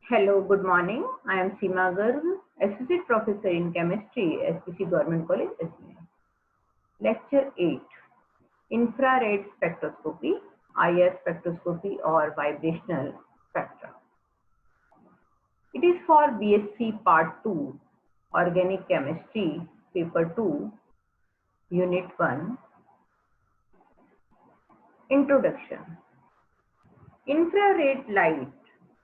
Hello, good morning. I am Seema Garg, Associate Professor in Chemistry, SPC Government College, Ajmer. Lecture 8, Infrared Spectroscopy, IR spectroscopy or vibrational spectra. It is for BSc Part 2, Organic Chemistry, Paper 2, Unit 1, Introduction. Infrared light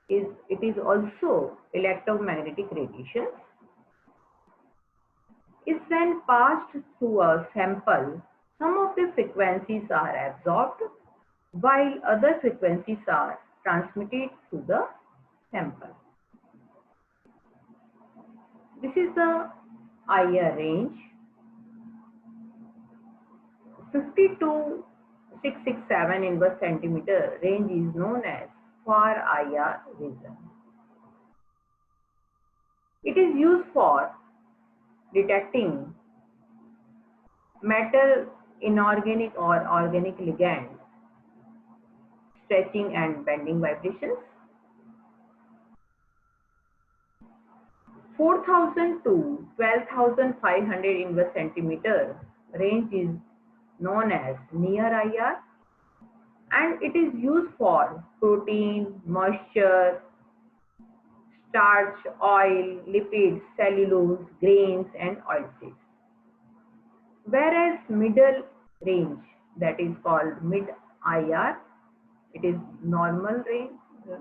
is also electromagnetic radiation. Is when passed through a sample, some of the frequencies are absorbed while other frequencies are transmitted through the sample. This is the IR range. 50 to 667 inverse centimeter range is known as far IR region. It is used for detecting metal, inorganic or organic ligands, stretching and bending vibrations. 4000 to 12,500 inverse centimeter range is known as near IR, and it is used for protein, moisture, starch, oil, lipids, cellulose, grains and oilseeds. Whereas middle range, that is called mid IR, it is normal range,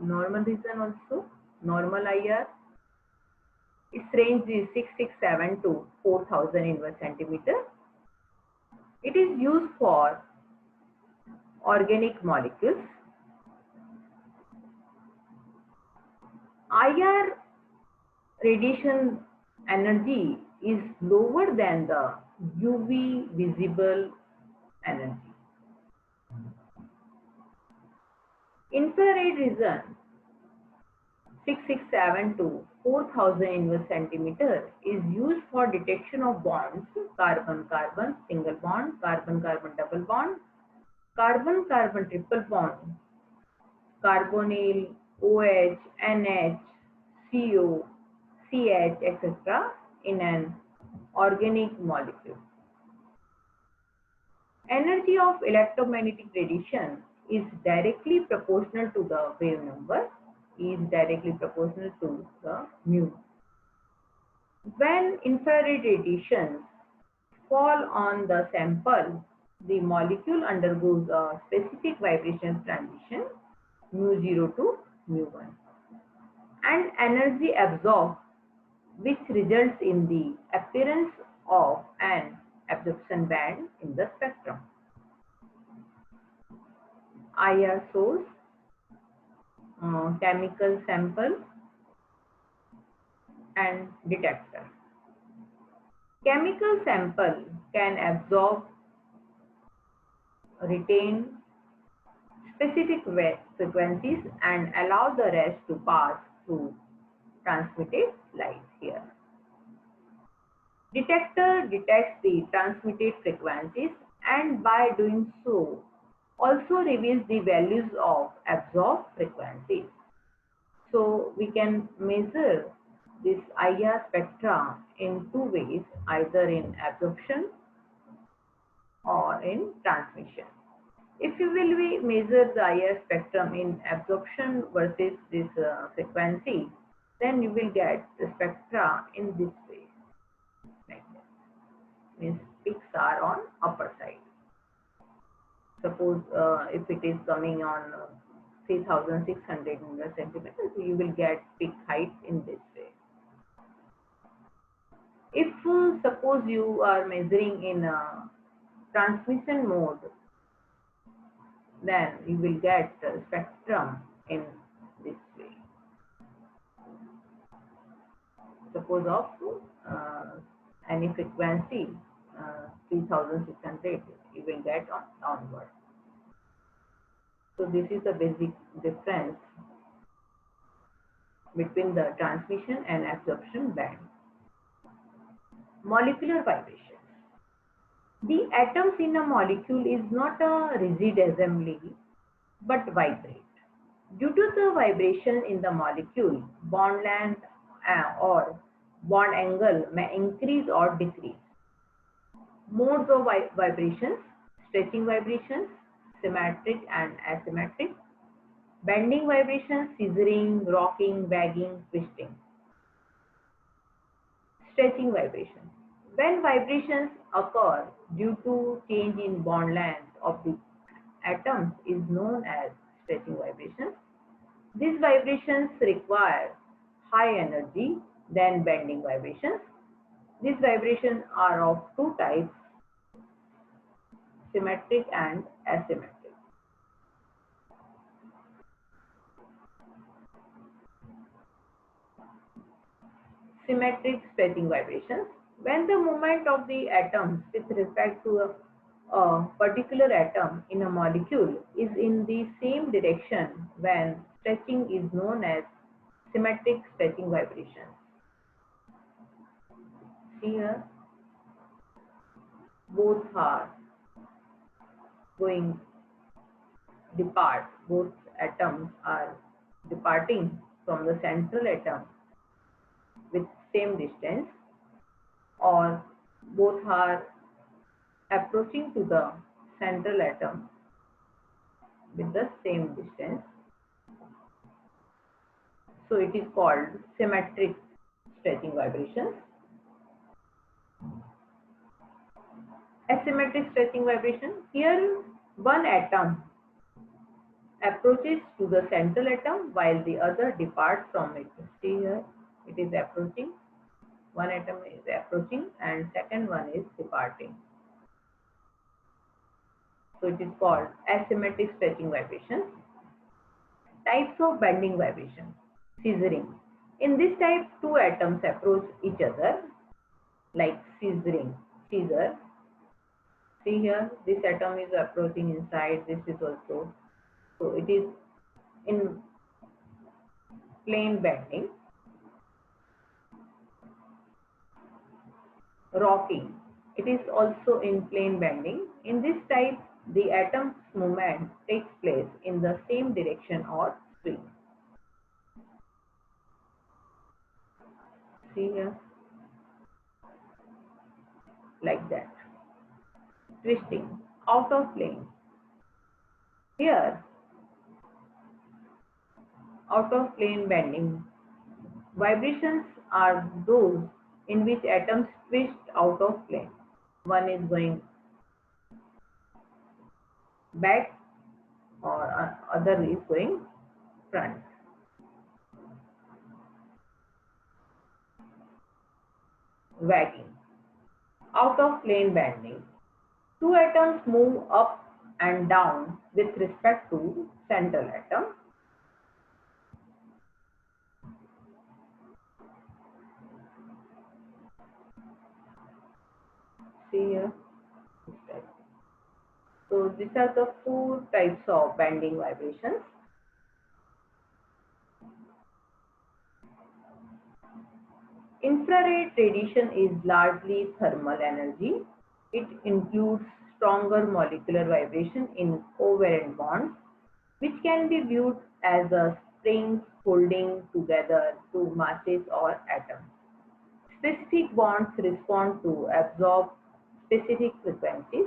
normal region also, normal IR. Its range is 667 to 4000 inverse centimeter. It is used for organic molecules. IR radiation energy is lower than the UV visible energy. Infrared region 667 to 4000 inverse centimeter is used for detection of bonds, carbon-carbon single bond, carbon-carbon double bond, carbon-carbon triple bond, carbonyl, OH, NH, CO, CH, etc. in an organic molecule. Energy of electromagnetic radiation is directly proportional to the wave number, is directly proportional to the mu. When infrared radiations fall on the sample, the molecule undergoes a specific vibration transition, mu0 to mu1, and energy absorbed, which results in the appearance of an absorption band in the spectrum. IR source, chemical sample and detector. Chemical sample can absorb, retain specific frequencies and allow the rest to pass through transmitted light here. Detector detects the transmitted frequencies and by doing so also reveals the values of absorbed frequencies. So we can measure this IR spectra in two ways, either in absorption or in transmission. If you will measure the IR spectrum in absorption versus this frequency, then you will get the spectra in this way, like this. Means peaks are on upper side. Suppose if it is coming on 3600 inverse centimeters, you will get peak height in this way. If suppose you are measuring in transmission mode, then you will get the spectrum in this way. Suppose of any frequency 3600, you will get onward. So this is the basic difference between the transmission and absorption band. Molecular vibrations. The atoms in a molecule is not a rigid assembly but vibrate. Due to the vibration in the molecule, bond length or bond angle may increase or decrease. Modes of vibrations: stretching vibrations, symmetric and asymmetric; bending vibrations, scissoring, rocking, wagging, twisting; stretching vibrations. When vibrations occur due to change in bond length of the atoms is known as stretching vibrations. These vibrations require high energy than bending vibrations. These vibrations are of two types: symmetric and asymmetric. Symmetric stretching vibrations. When the movement of the atoms with respect to a particular atom in a molecule is in the same direction, when stretching is known as symmetric stretching vibrations. Here, both are going depart. Both atoms are departing from the central atom with same distance, or both are approaching to the central atom with the same distance. So it is called symmetric stretching vibrations. Asymmetric stretching vibration. Here one atom approaches to the central atom while the other departs from it. See here, it is approaching. One atom is approaching and second one is departing. So it is called asymmetric stretching vibrations. Types of bending vibration. Scissoring. In this type, two atoms approach each other like scissoring. Scissor. See here, this atom is approaching inside, this is also. So it is in plane bending. Rocking. It is also in plane bending. In this type, the atom's movement takes place in the same direction or swing. See here, like that. Twisting. Out of plane. Here, out of plane bending. Vibrations are those in which atoms twist out of plane. One is going back or other is going front. Wagging. Out of plane bending. Two atoms move up and down with respect to central atom. See here. So these are the four types of bending vibrations. Infrared radiation is largely thermal energy. It includes stronger molecular vibration in covalent bonds, which can be viewed as a springs holding together two masses or atoms. Specific bonds respond to absorb specific frequencies.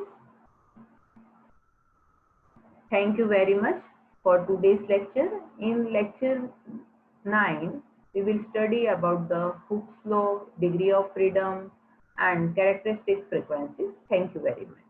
Thank you very much for today's lecture. In lecture 9, we will study about the Hooke's law, degree of freedom, and characteristic frequencies. Thank you very much.